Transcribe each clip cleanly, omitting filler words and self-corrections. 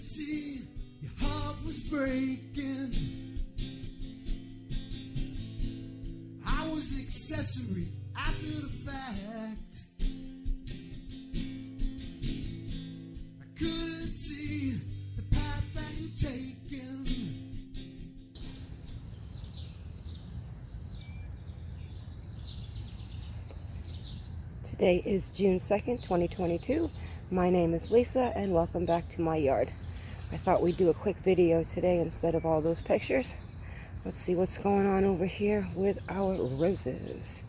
see your heart was breaking. I was accessory after the fact. I couldn't see the path that you'd taken. Today is June 2nd, 2022. My name is Lisa and welcome back to my yard. I thought we'd do a quick video today instead of all those pictures. Let's see what's going on over here with our roses.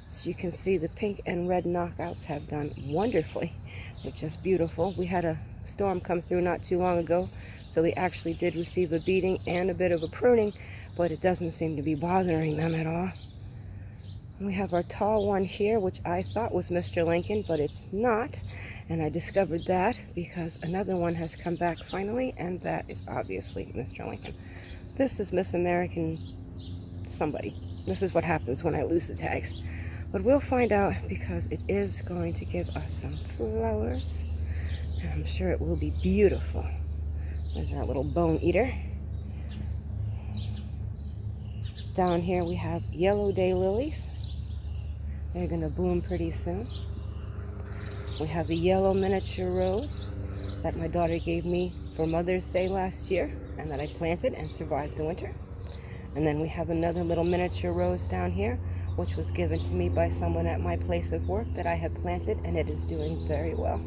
So you can see the pink and red knockouts have done wonderfully. They're just beautiful. We had a storm come through not too long ago, so they actually did receive a beating and a bit of a pruning, but it doesn't seem to be bothering them at all. We have our tall one here, which I thought was Mr. Lincoln, but it's not. And I discovered that because another one has come back finally, and that is obviously Mr. Lincoln. This is Miss American somebody. This is what happens when I lose the tags. But we'll find out because it is going to give us some flowers. And I'm sure it will be beautiful. There's our little bone eater. Down here we have yellow daylilies. They're going to bloom pretty soon. We have the yellow miniature rose that my daughter gave me for Mother's Day last year and that I planted and survived the winter. And then we have another little miniature rose down here, which was given to me by someone at my place of work that I have planted, and it is doing very well.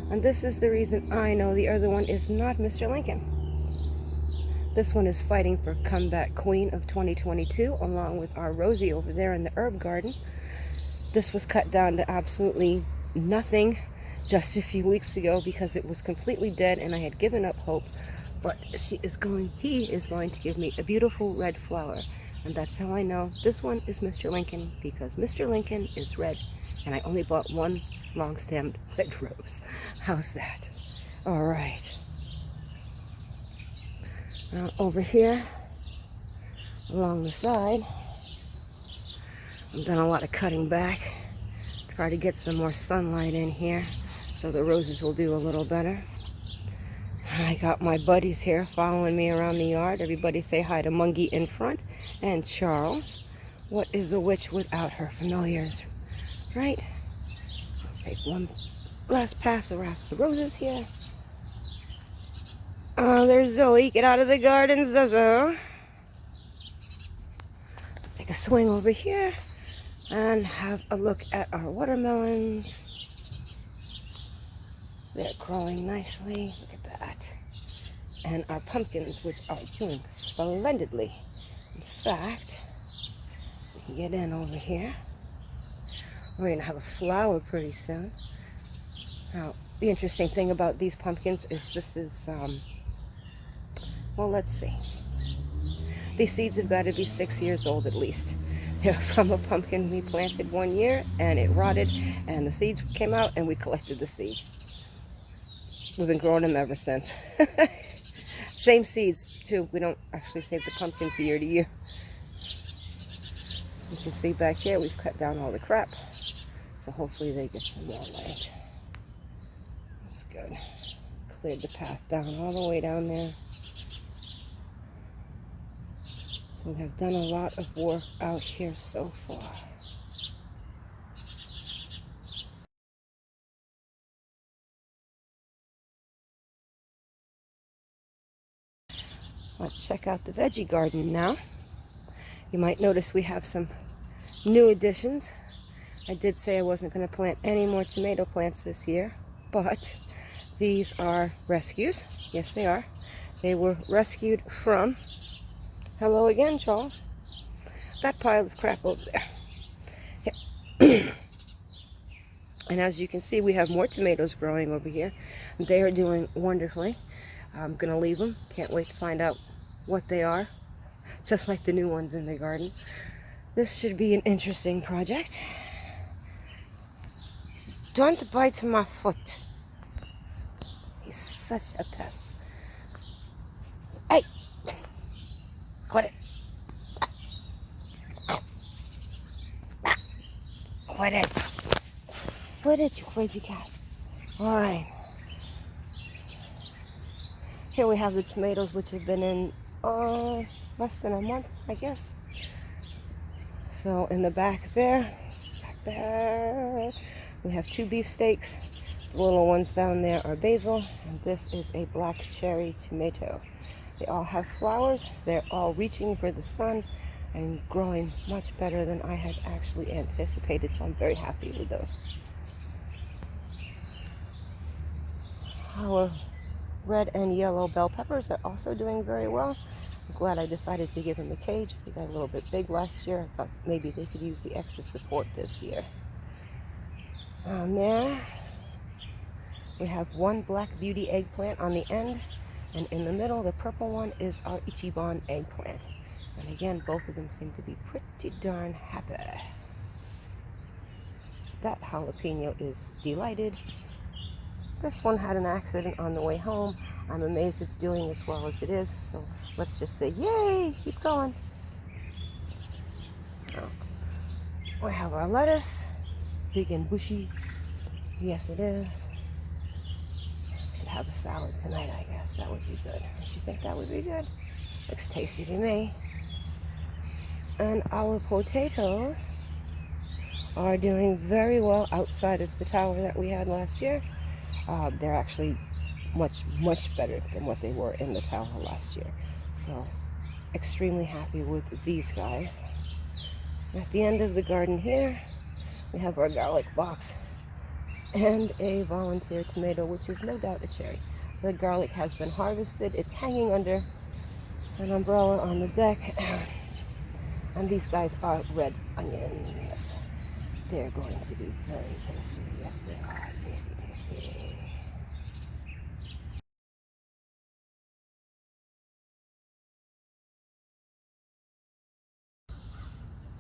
And this is the reason I know the other one is not Mr. Lincoln. This one is fighting for Comeback Queen of 2022, along with our Rosie over there in the herb garden. This was cut down to absolutely nothing just a few weeks ago because it was completely dead and I had given up hope. But he is going to give me a beautiful red flower. And that's how I know this one is Mr. Lincoln, because Mr. Lincoln is red. And I only bought one long-stemmed red rose. How's that? All right. Now over here, along the side, I've done a lot of cutting back. Try to get some more sunlight in here so the roses will do a little better. I got my buddies here following me around the yard. Everybody say hi to Mungie in front and Charles. What is a witch without her familiars, right? Let's take one last pass around the roses here. Oh, there's Zoe. Get out of the garden, Zozo. Take a swing over here and have a look at our watermelons. They're growing nicely. Look at that. And our pumpkins, which are doing splendidly. In fact, we can get in over here. We're going to have a flower pretty soon. Now, the interesting thing about these pumpkins is this is, well, let's see. These seeds have got to be 6 years old at least. They're from a pumpkin we planted 1 year and it rotted and the seeds came out and we collected the seeds. We've been growing them ever since. Same seeds too. We don't actually save the pumpkins year to year. You can see back here we've cut down all the crap. So hopefully they get some more light. That's good. Cleared the path down all the way down there. So we have done a lot of work out here so far. Let's check out the veggie garden now. You might notice we have some new additions. I did say I wasn't going to plant any more tomato plants this year, but these are rescues. Yes, they are. They were rescued from, hello again, Charles, that pile of crap over there. Yeah. And as you can see, we have more tomatoes growing over here. They are doing wonderfully. I'm going to leave them. Can't wait to find out what they are, just like the new ones in the garden. This should be an interesting project. Don't bite my foot. He's such a pest. Hey! Quit it. Quit it. Quit it, you crazy cat. Alright. Here we have the tomatoes, which have been in less than a month, I guess. So in the back there, we have 2 beefsteaks. The little ones down there are basil, and this is a black cherry tomato. They all have flowers. They're all reaching for the sun and growing much better than I had actually anticipated, so I'm very happy with those. Our red and yellow bell peppers are also doing very well. I'm glad I decided to give them a cage. They got a little bit big last year. I thought maybe they could use the extra support this year. On there, we have 1 black beauty eggplant on the end, and in the middle, the purple one is our Ichiban eggplant. And again, both of them seem to be pretty darn happy. That jalapeno is delighted. This one had an accident on the way home. I'm amazed it's doing as well as it is, so let's just say, yay, keep going. We have our lettuce. It's big and bushy. Yes, it is. Should have a salad tonight, I guess. That would be good. Don't you think that would be good? Looks tasty to me. And our potatoes are doing very well outside of the tower that we had last year. They're actually much better than what they were in the tower last year. So extremely happy with these guys. At the end of the garden here, we have our garlic box and a volunteer tomato, which is no doubt a cherry. The garlic has been harvested. It's hanging under an umbrella on the deck. And these guys are red onions. They're going to be very tasty. Yes, they are. Tasty, tasty.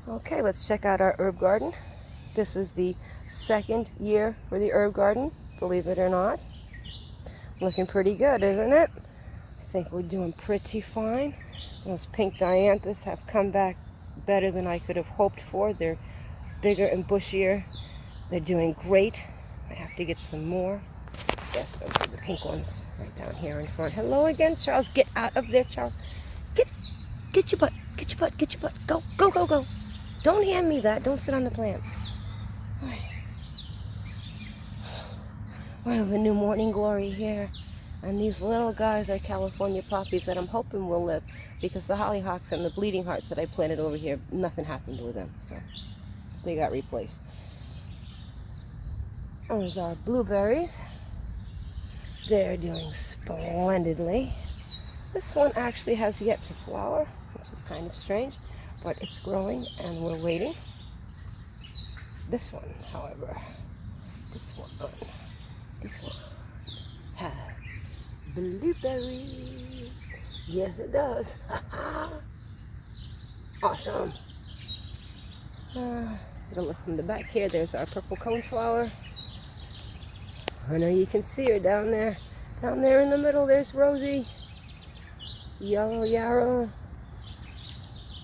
Okay, let's check out our herb garden. This is the 2nd year for the herb garden, believe it or not. Looking pretty good, isn't it? I think we're doing pretty fine. Those pink dianthus have come back better than I could have hoped for. They're bigger and bushier. They're doing great. I have to get some more. Yes, those are the pink ones right down here in front. Hello again, Charles. Get out of there, Charles. Get your butt. Get your butt. Get your butt. Go, go, go, go. Don't hand me that. Don't sit on the plants. I have a new morning glory here. And these little guys are California poppies that I'm hoping will live, because the hollyhocks and the bleeding hearts that I planted over here, nothing happened with them. So they got replaced. There's our blueberries. They're doing splendidly. This one actually has yet to flower, which is kind of strange, but it's growing and we're waiting. This one, however, this one has blueberries. Yes, it does. Awesome. Gonna look from the back here. There's our purple coneflower. I know you can see her down there. Down there in the middle, there's Rosie. Yellow yarrow.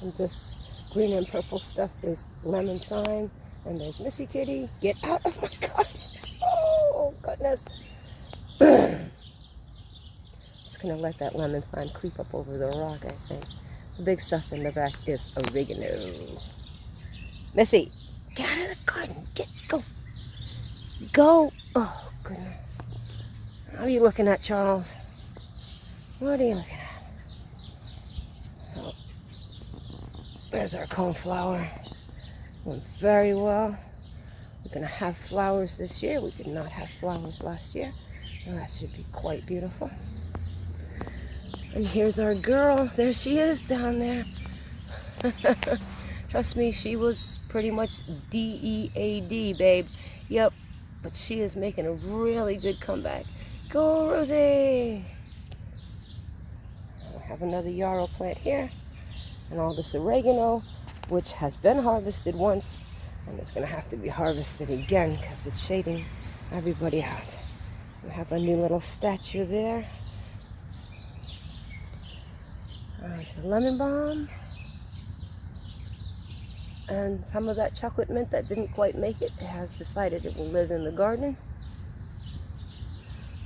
And this green and purple stuff is lemon thyme. And there's Missy Kitty. Get out of my gardens. Oh, goodness. Just going to let that lemon thyme creep up over the rock, I think. The big stuff in the back is oregano. Missy, get out of the garden. Go. Go. Oh, goodness. What are you looking at, Charles? What are you looking at? Oh, there's our coneflower. Went very well. We're going to have flowers this year. We did not have flowers last year. Oh, that should be quite beautiful. And here's our girl. There she is down there. Trust me, she was pretty much DEAD, babe. Yep. But she is making a really good comeback. Go, Rosie! I have another yarrow plant here. And all this oregano, which has been harvested once. And it's going to have to be harvested again because it's shading everybody out. We have a new little statue there. It's a lemon balm. And some of that chocolate mint that didn't quite make it has decided it will live in the garden.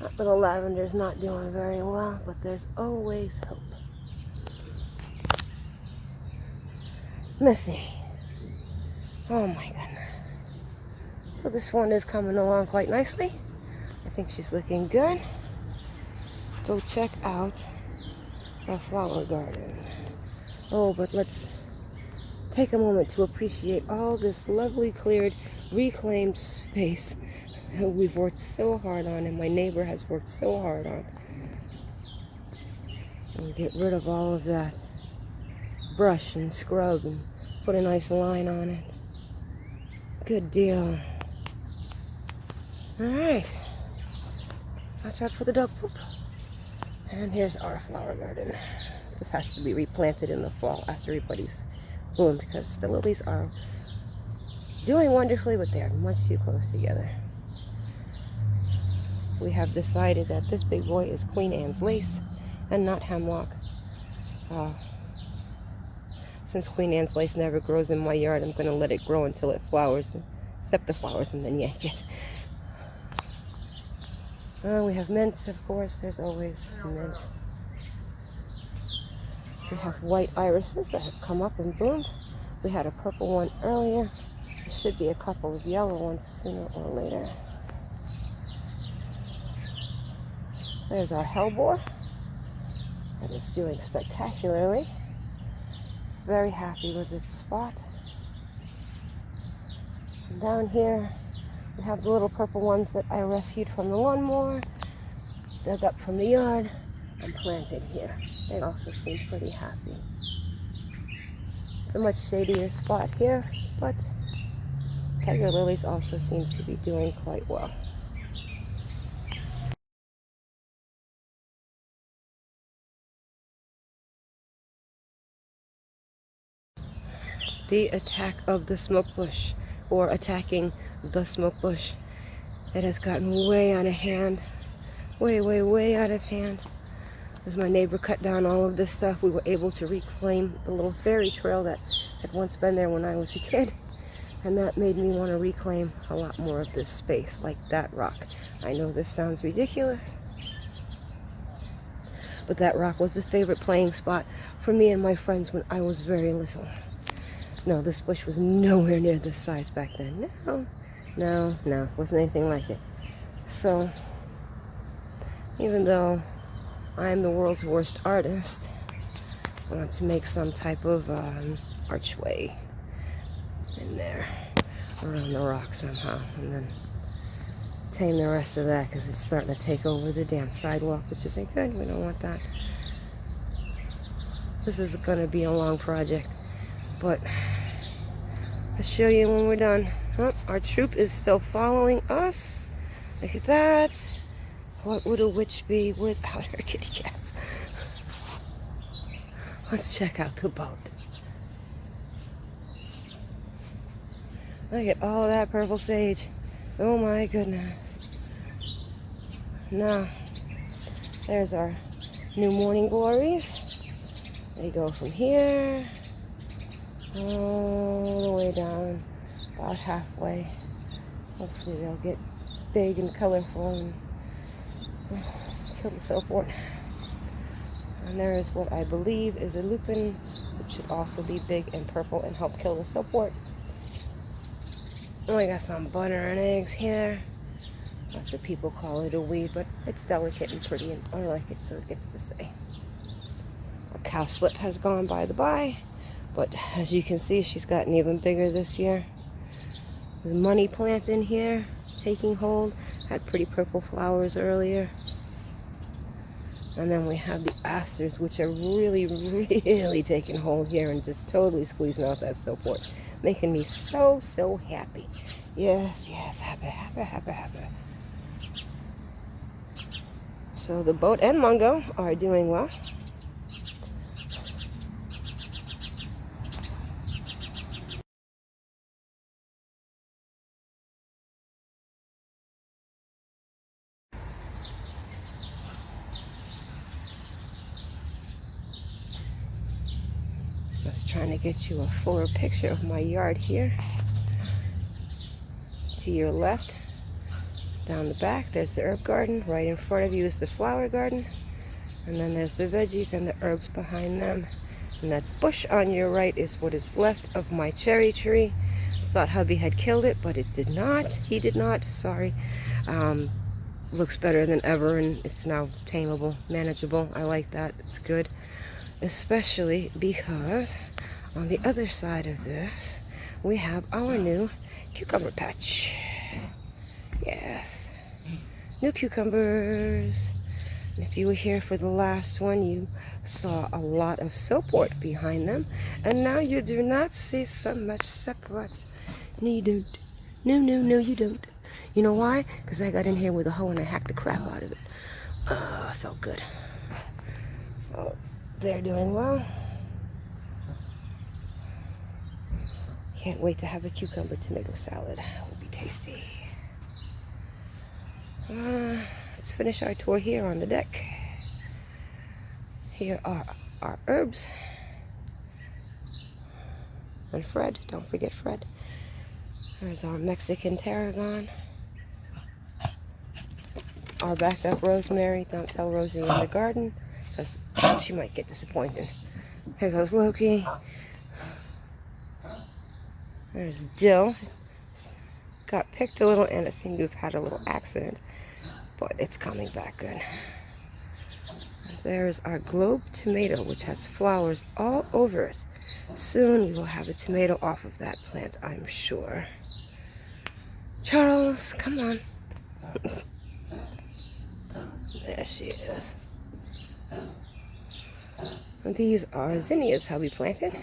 That little lavender's not doing very well, but there's always hope. Missy. Oh my goodness. So this one is coming along quite nicely. I think she's looking good. Let's go check out the flower garden. Oh, but let's take a moment to appreciate all this lovely cleared, reclaimed space that we've worked so hard on, and my neighbor has worked so hard on. And get rid of all of that brush and scrub and put a nice line on it. Good deal. Alright. Watch out for the dog poop. And here's our flower garden. This has to be replanted in the fall after everybody's bloomed, because the lilies are doing wonderfully, but they're much too close together. We have decided that this big boy is Queen Anne's lace and not hemlock. Since Queen Anne's lace never grows in my yard, I'm going to let it grow until it flowers, except the flowers, and then yank it. We have mint, of course. There's always mint. We have white irises that have come up and bloomed. We had a purple one earlier. There should be a couple of yellow ones sooner or later. There's our hellebore. That is doing spectacularly. It's very happy with its spot. And down here, we have the little purple ones that I rescued from the lawnmower, dug up from the yard, and planted here. They also seem pretty happy. It's a much shadier spot here, but tiger lilies also seem to be doing quite well. The attack of the smoke bush, or attacking the smoke bush. It has gotten way out of hand. Way out of hand. As my neighbor cut down all of this stuff, we were able to reclaim the little fairy trail that had once been there when I was a kid. And that made me want to reclaim a lot more of this space, like that rock. I know this sounds ridiculous, but that rock was a favorite playing spot for me and my friends when I was very little. No, this bush was nowhere near this size back then. No, wasn't anything like it. So, even though I'm the world's worst artist, I want to make some type of archway in there around the rock somehow, and then tame the rest of that, because it's starting to take over the damn sidewalk, which isn't good. We don't want that. This is going to be a long project, but I'll show you when we're done. Oh, our troop is still following us. Look at that. What would a witch be without her kitty cats? Let's check out the boat. Look at all that purple sage. Oh my goodness. Now, there's our new morning glories. They go from here all the way down, about halfway. Hopefully they'll get big and colorful and kill the soapwort. And there is what I believe is a lupin, which should also be big and purple and help kill the soapwort. And we got some butter and eggs here. Lots of people call it a weed, but it's delicate and pretty, and I like it, so it gets to say. Our cowslip has gone by the by, but as you can see, she's gotten even bigger this year. The money plant in here, taking hold, had pretty purple flowers earlier. And then we have the asters, which are really taking hold here and just totally squeezing out that soapwort, making me so happy. Yes, happy. So the boat and Mungo are doing well. Just trying to get you a fuller picture of my yard here. To your left, Down the back, there's the herb garden. Right in front of you is the flower garden. And then there's the veggies and the herbs behind them. And that bush on your right is what is left of my cherry tree. Thought hubby had killed it, but it did not. He did not, sorry. Looks better than ever, and it's now tameable, manageable. I like that, it's good. Especially because on the other side of this, we have our new cucumber patch. Yes, new cucumbers. And if you were here for the last one, you saw a lot of soapwort behind them. And now you do not see so much soapwort. No, you don't. No, you don't. You know why? Because I got in here with a hoe and I hacked the crap out of it. I felt good. Oh, they're doing well. Can't wait to have a cucumber tomato salad. It will be tasty. Let's finish our tour here on the deck. Here are our herbs. And Fred, don't forget Fred. There's our Mexican tarragon. Our backup rosemary. Don't tell Rosie in the garden, because she might get disappointed. There goes Loki. There's dill. Got picked a little and it seemed to have had a little accident, but it's coming back good. There's our globe tomato, which has flowers all over it. Soon we will have a tomato off of that plant, I'm sure. Charles, come on. There she is. These are zinnias hubby planted.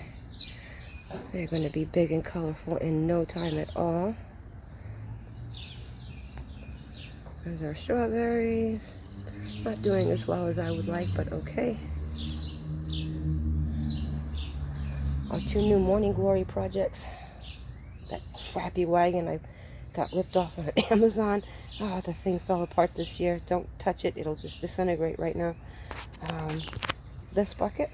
They're going to be big and colorful in no time at all. There's our strawberries. Not doing as well as I would like, but okay. Our two new Morning Glory projects. That crappy wagon I got ripped off on Amazon. Oh, the thing fell apart this year. Don't touch it. It'll just disintegrate right now. This bucket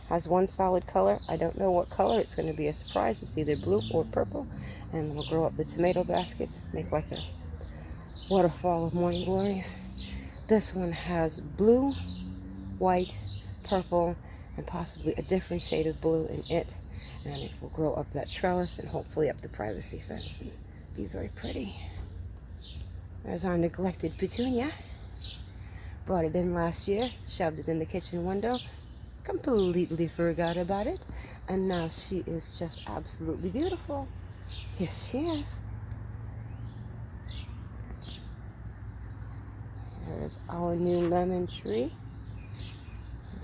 has one solid color. I don't know what color. It's going to be a surprise. It's either blue or purple. And we'll grow up the tomato baskets. Make like a waterfall of Morning Glories. This one has blue, white, purple, and possibly a different shade of blue in it. And it will grow up that trellis and hopefully up the privacy fence and be very pretty. There's our neglected petunia. Brought it in last year, shoved it in the kitchen window, completely forgot about it, and now she is just absolutely beautiful. Yes, she is. There's our new lemon tree.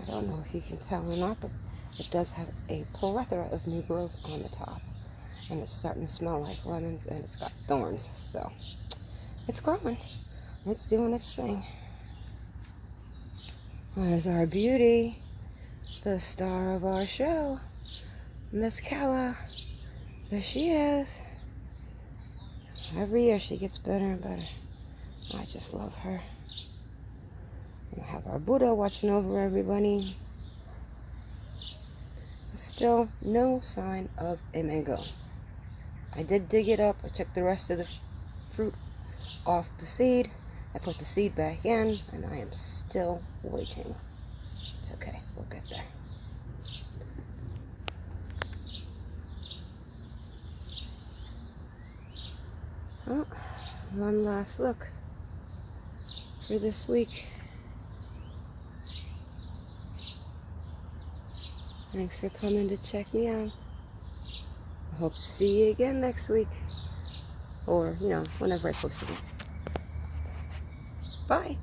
I don't know if you can tell or not, but it does have a plethora of new growth on the top. And it's starting to smell like lemons, and it's got thorns. So it's growing. It's doing its thing. There's our beauty, the star of our show, Miss Kella. There she is. Every year she gets better and better. I just love her. We have our Buddha watching over everybody. Still no sign of a mango. I did dig it up. I took the rest of the fruit off the seed. I put the seed back in, and I am still waiting. It's okay. We'll get there. Oh, one last look for this week. Thanks for coming to check me out. I hope to see you again next week. Or, whenever I post it. Bye.